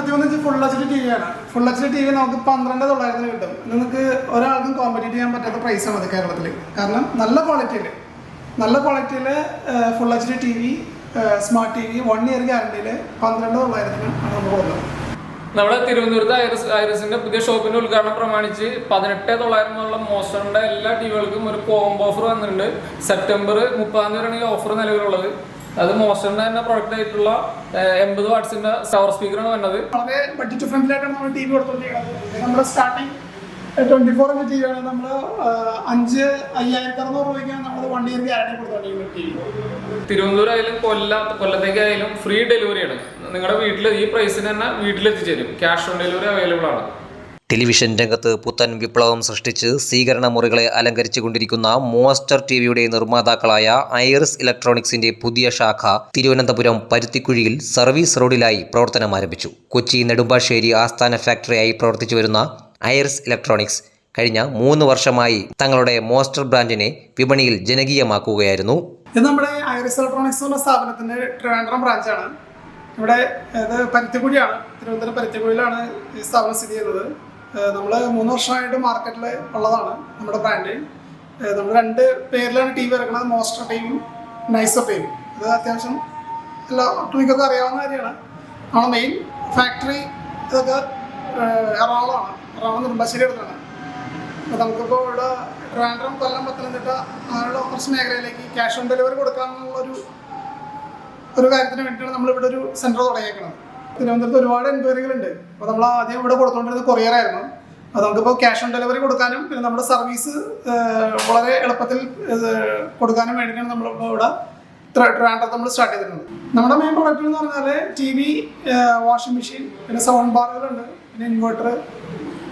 41 full H D T V ആണ്. Full H D T V നമുക്ക് 12,900 കിട്ടും. നിങ്ങൾക്ക് ഒരാൾക്കും കോമ്പറ്റീറ്റ് ചെയ്യാൻ പറ്റാത്ത പ്രൈസാണ് അത് കേരളത്തിൽ. കാരണം നല്ല ക്വാളിറ്റിയിൽ full H D T V smart T V 1 year ഗ്യാരണ്ടിയിൽ 12,900 ആണ് നമ്മൾ കൊടുക്കുന്നത്. നമ്മുടെ തിരുവനന്തപുരത്ത് ഐറിസിന്റെ പുതിയ ഷോപ്പിന്റെ ഉദ്ഘാടനം പ്രമാണിച്ച് 18,900 മോസ്റ്ററിന്റെ എല്ലാ ടിവികൾക്കും ഒരു കോംബോ ഓഫർ വന്നിട്ടുണ്ട്. സെപ്റ്റംബർ 30 വരെയാണ് ഈ ഓഫർ നിലവിലുള്ളത്. അത് മോസ്റ്ററിന്റെ തന്നെ പ്രൊഡക്റ്റ് ആയിട്ടുള്ള 80 വാട്ട്സിന്റെ സവർ സ്പീക്കറാണ് വരുന്നത്. വളരെ ബഡ്ജറ്റ് ഫ്രണ്ട്ലി ആയിട്ടാണ് നമ്മൾ ടി വി കൊടുത്തുകൊണ്ടിരിക്കുന്നത്. നമ്മുടെ സ്റ്റാർട്ടിംഗ് 24 ഇഞ്ച് ടി വി ആണ്. നമ്മൾ 5,600 രൂപയ്ക്കാണ് നമ്മൾ 1 ഇയർ ഗ്യാരണ്ടി കൊടുത്തുകൊണ്ടിരിക്കുന്നത് ടി വി. തിരുവനന്തപുരം ആയാലും കൊല്ലത്തേക്കായാലും ഫ്രീ ഡെലിവറിയാണ്. നിങ്ങളുടെ വീട്ടിൽ ഈ പ്രൈസിന് തന്നെ വീട്ടിലെത്തിച്ചേരും. ക്യാഷ് ഓൺ ഡെലിവറി അവൈലബിൾ ആണ്. ടെലിവിഷൻ രംഗത്ത് പുത്തൻ വിപ്ലവം സൃഷ്ടിച്ച് സ്വീകരണ മുറികളെ അലങ്കരിച്ചു കൊണ്ടിരിക്കുന്ന മോസ്റ്റർ ടിവിയുടെ നിർമ്മാതാക്കളായ ഐറിസ് ഇലക്ട്രോണിക്സിന്റെ പുതിയ ശാഖ തിരുവനന്തപുരം പരുത്തിക്കുഴിയിൽ സർവീസ് റോഡിലായി പ്രവർത്തനം ആരംഭിച്ചു. കൊച്ചി നെടുമ്പാശ്ശേരി ആസ്ഥാന ഫാക്ടറിയായി പ്രവർത്തിച്ചു വരുന്ന ഐറിസ് ഇലക്ട്രോണിക്സ് കഴിഞ്ഞ 3 വർഷമായി തങ്ങളുടെ മോസ്റ്റർ ബ്രാൻഡിനെ വിപണിയിൽ ജനകീയമാക്കുകയായിരുന്നു. ഇത് നമ്മുടെ ഐറിസ് ഇലക്ട്രോണിക്സ് എന്ന സ്ഥാപനത്തിന്റെ ട്രിവാൻഡ്രം ബ്രാഞ്ചാണ്. ഇവിടെ ഇത് പരുത്തിക്കുഴിയാണ്. തിരുവനന്തപുരം പരുത്തിക്കുഴിയിലാണ് ഈ സ്ഥാപനം സ്ഥിതി ചെയ്യുന്നത്. നമ്മൾ 3 വർഷമായിട്ട് മാർക്കറ്റിൽ ഉള്ളതാണ് നമ്മുടെ ബ്രാൻഡ്. നമ്മൾ 2 പേരിലാണ് ടി വി ഇറക്കുന്നത്, മോസ്റ്റർ ടി വിയും നൈസർ ടി വിയും. ഇത് അത്യാവശ്യം എല്ലാ ഒട്ടുമിക്കൊക്കെ അറിയാവുന്ന കാര്യമാണ്. നമ്മുടെ മെയിൻ ഫാക്ടറി ഇതൊക്കെ എറണാകുളമാണ്. എറണാകുളം നെടുമ്പാശ്ശേരി അടുത്താണ്. അപ്പോൾ നമുക്കിപ്പോൾ ഇവിടെ ട്രിവാൻഡ്രം, കൊല്ലം, പത്തനംതിട്ട അങ്ങനെയുള്ള കുറച്ച് മേഖലയിലേക്ക് ക്യാഷ് ഓൺ ഡെലിവറി കൊടുക്കാനുള്ള ഒരു കാര്യത്തിന് വേണ്ടിയിട്ടാണ് നമ്മളിവിടെ ഒരു സെൻറ്റർ തുടങ്ങിയേക്കുന്നത്. തിരുവനന്തപുരത്ത് ഒരുപാട് എൻക്വയറികളുണ്ട്. അപ്പോൾ നമ്മൾ ആദ്യം ഇവിടെ കൊടുത്തുകൊണ്ടിരുന്നത് കൊറിയറായിരുന്നു. അപ്പോൾ നമുക്കിപ്പോൾ ക്യാഷ് ഓൺ ഡെലിവറി കൊടുക്കാനും പിന്നെ നമ്മുടെ സർവീസ് വളരെ എളുപ്പത്തിൽ കൊടുക്കാനും വേണ്ടിയിട്ടാണ് നമ്മളിപ്പോൾ ഇവിടെ ട്രിവാൻഡ്രത്ത് നമ്മൾ സ്റ്റാർട്ട് ചെയ്തിട്ടുണ്ട്. നമ്മുടെ മെയിൻ പ്രൊഡക്റ്റ് എന്ന് പറഞ്ഞാൽ ടി വി, വാഷിംഗ് മെഷീൻ, പിന്നെ സൗണ്ട് ബാറുകളുണ്ട്, പിന്നെ ഇൻവെർട്ടർ,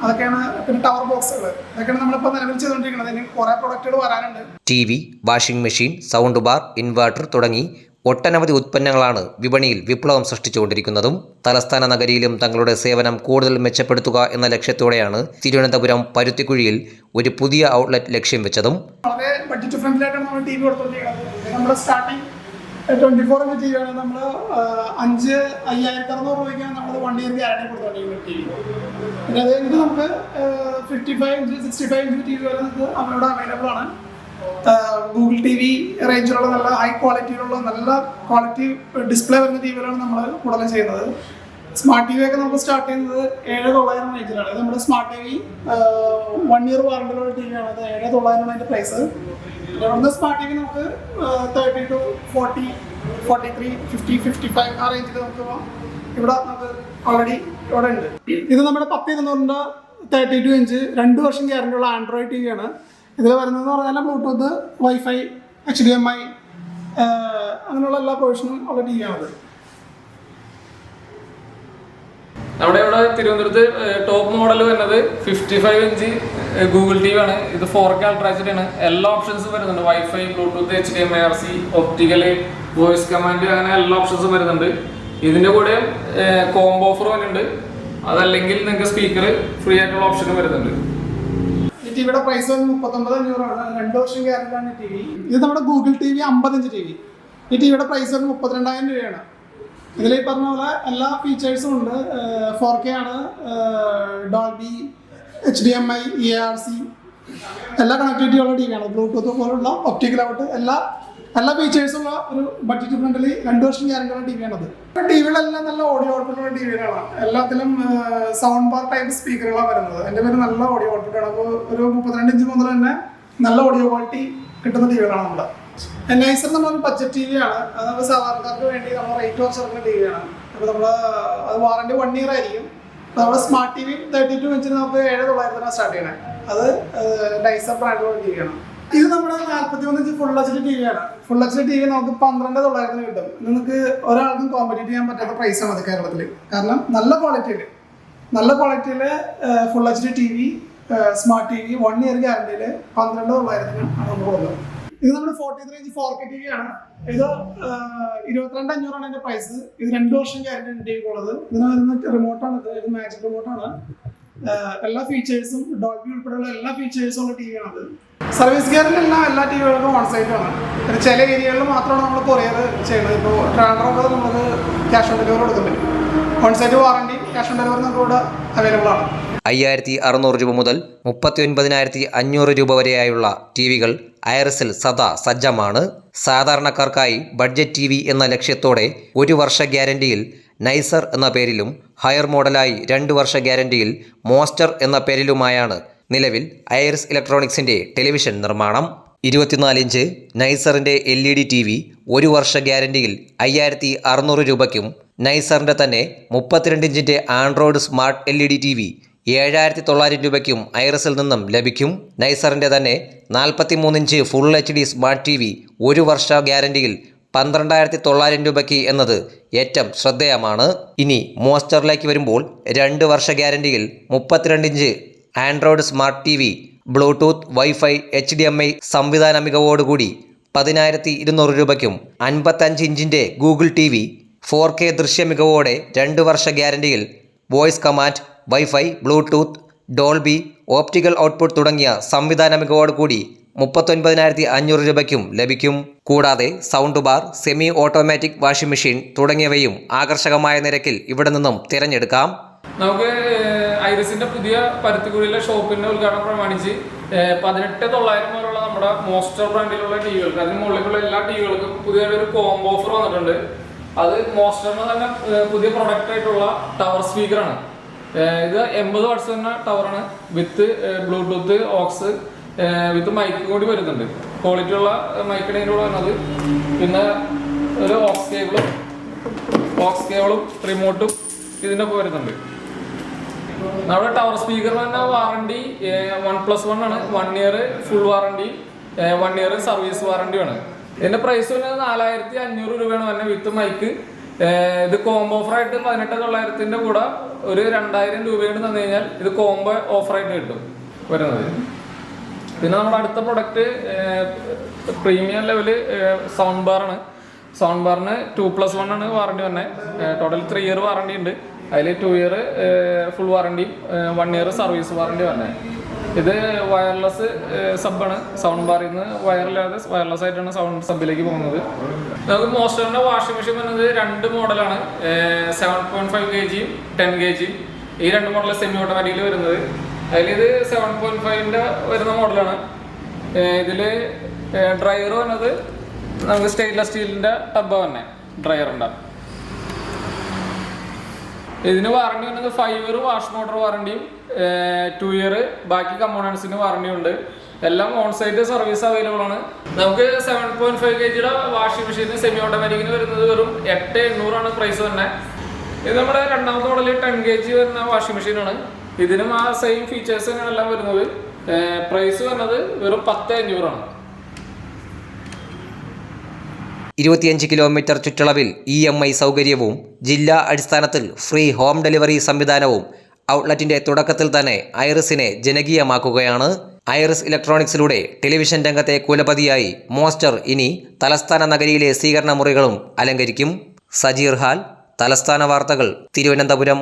അതൊക്കെയാണ്. പിന്നെ ടവർ ബോക്സുകൾ, ഇതൊക്കെയാണ് നമ്മളിപ്പോൾ നിലവിൽ ചെയ്തുകൊണ്ടിരിക്കുന്നത്. ഇനി കുറേ പ്രൊഡക്റ്റുകൾ വരാനുണ്ട്. T V, washing machine, sound bar, inverter തുടങ്ങി ഒട്ടനവധി ഉത്പന്നങ്ങളാണ് വിപണിയിൽ വിപ്ലവം സൃഷ്ടിച്ചുകൊണ്ടിരിക്കുന്നതും. തലസ്ഥാന നഗരിയിലും തങ്ങളുടെ സേവനം കൂടുതൽ മെച്ചപ്പെടുത്തുക എന്ന ലക്ഷ്യത്തോടെയാണ് തിരുവനന്തപുരം പരുത്തിക്കുഴിയിൽ ഒരു പുതിയ ഔട്ട്ലെറ്റ് ലക്ഷ്യം വെച്ചതും. വളരെ ബഡ്ജറ്റ് ഫ്രണ്ട്ലി ആയിട്ടാണ് നമ്മൾ ടി വി കൊടുത്തുകൊണ്ടിരിക്കുന്നത്. നമ്മുടെ സ്റ്റാർട്ടിംഗ് 24 ഇഞ്ച് ടി വി ആണ്. നമ്മൾ 5,600 രൂപയ്ക്കാണ് നമ്മൾ 1 ഇയർ ഗ്യാരണ്ടി കൊടുത്തുകൊണ്ടിരിക്കുന്നത് ടി വി. പിന്നെ അത് കഴിഞ്ഞിട്ട് നമുക്ക് 55 ഇഞ്ച് 65 ഇഞ്ച് ടി വി വരെ നമുക്ക് അവിടെ അവൈലബിൾ ആണ്. ഗൂഗിൾ ടി വി റേഞ്ചിലുള്ള നല്ല ഹൈ ക്വാളിറ്റിയിലുള്ള നല്ല ക്വാളിറ്റി ഡിസ്പ്ലേ വരുന്ന ടി വികളാണ് നമ്മൾ കൂടുതലും ചെയ്യുന്നത്. സ്മാർട്ട് ടി വി ഒക്കെ നമുക്ക് സ്റ്റാർട്ട് ചെയ്യുന്നത് 7,900 റേഞ്ചിലാണ്. ഇത് നമ്മുടെ സ്മാർട്ട് ടി വി 1 ഇയർ വാറണ്ടിയുള്ള ടി വി ആണ്. അത് 7,900 അതിൻ്റെ പ്രൈസ്. ഇവിടുന്ന് സ്മാർട്ട് ടി വി നമുക്ക് 30 to 40, 43, 50, 55 ആ റേഞ്ചിൽ നമുക്ക് ഇവിടെ നമുക്ക് ഓൾറെഡി ഇവിടെ ഉണ്ട്. ഇത് നമ്മുടെ 10,200 32 ഇഞ്ച് 2 വർഷം ഗ്യാരണ്ടിയുള്ള ആൻഡ്രോയിഡ് ടി വിയാണ്. ഇതിൽ വരുന്നതെന്ന് പറഞ്ഞാൽ ബ്ലൂടൂത്ത്, വൈഫൈ, HDMI അങ്ങനെയുള്ള എല്ലാ പ്രൊവിഷനും ഉള്ള ടി വിയാണത്. നമ്മുടെ ഇവിടെ തിരുവനന്തപുരത്ത് ടോപ്പ് മോഡൽ വരുന്നത് 55 ഇഞ്ച് ഗൂഗിൾ ടി വി ആണ്. ഇത് 4K അൾട്രാ എച്ച് ഡി ആണ്. എല്ലാ ഓപ്ഷൻസും വരുന്നുണ്ട്. Wifi, Bluetooth, HDMI, RC, optical, voice command, അങ്ങനെ എല്ലാ ഓപ്ഷൻസും വരുന്നുണ്ട്. ഇതിൻ്റെ കൂടെ കോംബോ ഓഫർ വരുന്നുണ്ട്. അതല്ലെങ്കിൽ നിങ്ങൾക്ക് സ്പീക്കർ ഫ്രീ ആയിട്ടുള്ള ഓപ്ഷനും വരുന്നുണ്ട്. ഈ ടിവിയുടെ പ്രൈസ് 39,500 ആണ്. 2 വർഷം ഗ്യാരണ്ടിയാണ് ടി വി. ഇത് നമ്മുടെ Google T V 50 inch T V. ഈ ടിവിയുടെ പ്രൈസ് 32,000 രൂപയാണ്. ഇതിൽ ഈ പറഞ്ഞ പോലെ എല്ലാ ഫീച്ചേഴ്സും ഉണ്ട്. 4K ആണ്, ഡോൾബി, HDMI, EARC എല്ലാ കണക്ടിവിറ്റി ഉള്ള ടി വിയാണ്. ബ്ലൂടൂത്ത് പോലുള്ള ഒപ്റ്റിക്കൽ ഔട്ട് എല്ലാ ഫീച്ചേഴ്സും ഉള്ള ഒരു ബഡ്ജറ്റ് ഫ്രണ്ട്ലി 2 വർഷം ഗ്യാരണ്ടിയുള്ള ടി വിയാണത്. ടിവികളെല്ലാം നല്ല ഓഡിയോ ഔട്ട്പുട്ടുള്ള ടി വികളാണ്. എല്ലാത്തിലും സൗണ്ട് ബാർ ടൈപ്പ് സ്പീക്കറുകളാണ് വരുന്നത്. എൻ്റെ പേര് നല്ല ഓഡിയോ ഔട്ട്പുട്ടാണ്. അപ്പോൾ ഒരു 32 ഇഞ്ച് മുതൽ തന്നെ നല്ല ഓഡിയോ ക്വാളിറ്റി കിട്ടുന്ന ടി വികളാണ് നമ്മുടെ. നൈസർ നമ്മളൊരു ബഡ്ജറ്റ് ടി വിയാണ്. അത് നമ്മൾ സാധാരണക്കാർക്ക് വേണ്ടി നമ്മൾ റേറ്റ് കുറച്ചിറക്കുന്ന ടി വിയാണ്. അപ്പോൾ നമ്മൾ അത് വാറണ്ടി 1 ഇയർ ആയിരിക്കും. നമ്മുടെ സ്മാർട്ട് ടി വി 32 ഇഞ്ചിന് നമുക്ക് 7,900 സ്റ്റാർട്ട് ചെയ്യണേ. അത് നൈസർ ബ്രാൻഡിലുള്ള ടി വിയാണ്. ഇത് നമ്മുടെ 41 inch full H D T V ആണ്. Full H D T V നമുക്ക് 12,900 കിട്ടും. നിങ്ങൾക്ക് ഒരാൾക്കും കോമ്പറ്റീറ്റ് ചെയ്യാൻ പറ്റാത്ത പ്രൈസാണ് അത് കേരളത്തിൽ. കാരണം നല്ല ക്വാളിറ്റിയിൽ full H D T V smart T V 1 year ഗ്യാരണ്ടിയിൽ 12,900 ആണ് നമ്മൾ കൊടുക്കുന്നത്. ഇത് നമ്മുടെ 43 ഇഞ്ച് 4K ടി വി ആണ്. ഇത് 22,500 ആണ് എൻ്റെ പ്രൈസ്. ഇത് 2 വർഷം ഗ്യാരണ്ടി ടി വി ഉള്ളത്. ഇതിന് വരുന്ന റിമോട്ടാണ്. ഇത് മാജിക് റിമോട്ടാണ്. എല്ലാ ഫീച്ചേഴ്സും ഡോൾബി ഉൾപ്പെടെയുള്ള എല്ലാ ഫീച്ചേഴ്സും ഉള്ള ടി വിയാണത്. സർവീസ് ഗ്യാരണ്ടിയെല്ലാം എല്ലാ ടി വികൾക്കും ഓൺ സൈറ്റാണ്. പിന്നെ ചില ഏരിയകളിൽ മാത്രമാണ് നമ്മൾ കൊറിയർ ചെയ്യുന്നത്. ഇപ്പോൾ ട്രാൻഡറൊക്കെ നമുക്ക് ക്യാഷ് ഓൺ ഡെലിവറി കൊടുക്കാൻ പറ്റും. On site warranty, cash on delivery നമുക്കിവിടെ അവൈലബിൾ ആണ്. 5600 രൂപ മുതൽ 39,500 രൂപ വരെയായുള്ള ടി വികൾ ഐറിസിൽ സദാ സജ്ജമാണ്. സാധാരണക്കാർക്കായി ബഡ്ജറ്റ് ടി വി എന്ന ലക്ഷ്യത്തോടെ 1 വർഷ ഗ്യാരണ്ടിയിൽ നൈസർ എന്ന പേരിലും ഹയർ മോഡലായി 2 വർഷ ഗ്യാരണ്ടിയിൽ മോസ്റ്റർ എന്ന പേരിലുമായാണ് നിലവിൽ ഐറിസ് ഇലക്ട്രോണിക്സിൻ്റെ ടെലിവിഷൻ നിർമ്മാണം. 24 ഇഞ്ച് നൈസറിൻ്റെ LED ടി വി 1 വർഷ ഗ്യാരണ്ടിയിൽ 5600 രൂപയ്ക്കും നൈസറിൻ്റെ തന്നെ 32 ഇഞ്ചിൻ്റെ android smart LED T V 7900 രൂപയ്ക്കും ഐറിസിൽ നിന്നും ലഭിക്കും. നൈസറിൻ്റെ തന്നെ 43 inch full HD smart T V 1 വർഷ ഗ്യാരണ്ടിയിൽ 12,900 രൂപയ്ക്ക് എന്നത് ഏറ്റവും ശ്രദ്ധേയമാണ്. ഇനി മോസ്റ്ററിലേക്ക് വരുമ്പോൾ 2 വർഷ ഗ്യാരണ്ടിയിൽ 32 inch android smart T V bluetooth, wifi, HDMI സംവിധാന മികവോടുകൂടി 10,200 രൂപയ്ക്കും 55 ഇഞ്ചിൻ്റെ ഗൂഗിൾ ടി വി 4K ദൃശ്യ മികവോടെ 2 വർഷ ഗ്യാരണ്ടിയിൽ voice command, wifi, bluetooth, Dolby, optical output തുടങ്ങിയ സംവിധാന മികവോടുകൂടി 39,500 രൂപയ്ക്കും ലഭിക്കും. കൂടാതെ sound bar, semi automatic washing machine തുടങ്ങിയവയും ആകർഷകമായ നിരക്കിൽ ഇവിടെ നിന്നും തിരഞ്ഞെടുക്കാം. നമുക്ക് ഐറിസിന്റെ പുതിയ പരുത്തിക്കുഴിയിലെ ഷോപ്പിന്റെ ഉദ്ഘാടനം പ്രമാണിച്ച് 18,900 മുതലുള്ള നമ്മുടെ മോസ്റ്റർ ബ്രാൻഡിലുള്ള ടിവികൾക്ക്, അതിന് മുകളിലുള്ള എല്ലാ ടിവികൾക്കും പുതിയൊരു കോംബോ ഓഫർ വന്നിട്ടുണ്ട്. അത് മോസ്റ്ററിന് തന്നെ പുതിയ പ്രൊഡക്റ്റ് ആയിട്ടുള്ള ടവർ സ്പീക്കറാണ്. ഇത് 80 വാട്ട്സ് തന്നെ ടവറാണ്, with bluetooth, aux, with mike കൂടി വരുന്നുണ്ട്. ക്വാളിറ്റി ഉള്ള മൈക്കിൻ്റെ കൂടെ വരുന്നത്. പിന്നെ ഒരു ഓക്സ് കേബിളും റിമോട്ടും ഇതിൻ്റെ ഒപ്പം വരുന്നുണ്ട്. നമ്മുടെ ടവർ സ്പീക്കറിന് തന്നെ വാറണ്ടി 1+1 ആണ്. 1 year full warranty, 1 year service വാറണ്ടിയാണ്. ഇതിന്റെ പ്രൈസ് വരുന്നത് 4,500 രൂപയാണ് തന്നെ വിത്ത് മൈക്ക്. ഇത് കോംബോ ഓഫറായിട്ട് 18,900 കൂടെ ഒരു 2,000 രൂപയോട് തന്നു കഴിഞ്ഞാൽ ഇത് കോംബോ ഓഫറായിട്ട് കിട്ടും വരുന്നത്. പിന്നെ നമ്മുടെ അടുത്ത പ്രൊഡക്റ്റ് പ്രീമിയം ലെവല് സൗണ്ട് ബാറാണ്. സൗണ്ട് ബാറിന് 2+1 ആണ് വാറണ്ടി തന്നെ. ടോട്ടൽ 3 ഇയർ വാറണ്ടി ഉണ്ട്. അതിൽ 2 ഇയർ ഫുൾ വാറണ്ടിയും 1 ഇയർ സർവീസ് വാറണ്ടി തന്നെ. ഇത് വയർലെസ് സബാണ്. സൗണ്ട് ബാറിൽ നിന്ന് വയർലെസ് ആയിട്ടാണ് സൗണ്ട് സബിലേക്ക് പോകുന്നത്. നമുക്ക് മോസ്റ്ററിന്റെ വാഷിംഗ് മെഷീൻ വരുന്നത് 2 മോഡലാണ്. 7.5 kg 10 kg ഈ 2 മോഡൽ സെമി ഓട്ടോമാറ്റിക്കിൽ വരുന്നത്. അതിലിത് 7.5ന്റെ വരുന്ന മോഡലാണ്. ഇതിൽ ഡ്രയർ വന്നത് നമുക്ക് സ്റ്റെയിൻലെസ് സ്റ്റീലിന്റെ ടബ് തന്നെ ഡ്രയർ ഉണ്ടാകും. ഇതിന് വാറണ്ടി വന്നത് 5 ഇയർ വാഷ് മോട്ടർ വാറണ്ടിയും 2 ഇയർ ബാക്കി കമ്പോണൻസിന് വാറണ്ടിയും ഉണ്ട്. എല്ലാം ഓൺ സൈറ്റ് സർവീസ് അവൈലബിൾ ആണ്. നമുക്ക് 7.5 kgയുടെ വാഷിംഗ് മെഷീന് സെമി ഓട്ടോമാറ്റിക്കിന് വരുന്നത് വെറും 8,800 ആണ് പ്രൈസ് തന്നെ. ഇത് നമ്മുടെ രണ്ടാമത്തെ മോഡൽ 10 kg വരുന്ന വാഷിംഗ് മെഷീനാണ്. ഇതിനും ആ സെയിം ഫീച്ചേഴ്സ് തന്നെയാണ് എല്ലാം വരുന്നത്. പ്രൈസ് വരുന്നത് വെറും 10,500 ആണ്. 25 കിലോമീറ്റർ ചുറ്റളവിൽ EMI സൗകര്യവും ജില്ലാ അടിസ്ഥാനത്തിൽ ഫ്രീ ഹോം ഡെലിവറി സംവിധാനവും ഔട്ട്ലെറ്റിന്റെ തുടക്കത്തിൽ തന്നെ ഐറിസിനെ ജനകീയമാക്കുകയാണ്. ഐറിസ് ഇലക്ട്രോണിക്സിലൂടെ ടെലിവിഷൻ രംഗത്തെ കുലപതിയായി മോസ്റ്റർ ഇനി തലസ്ഥാന നഗരിയിലെ സ്വീകരണ മുറികളും അലങ്കരിക്കും. സജീർ ഹാൽ, തലസ്ഥാന വാർത്തകൾ, തിരുവനന്തപുരം.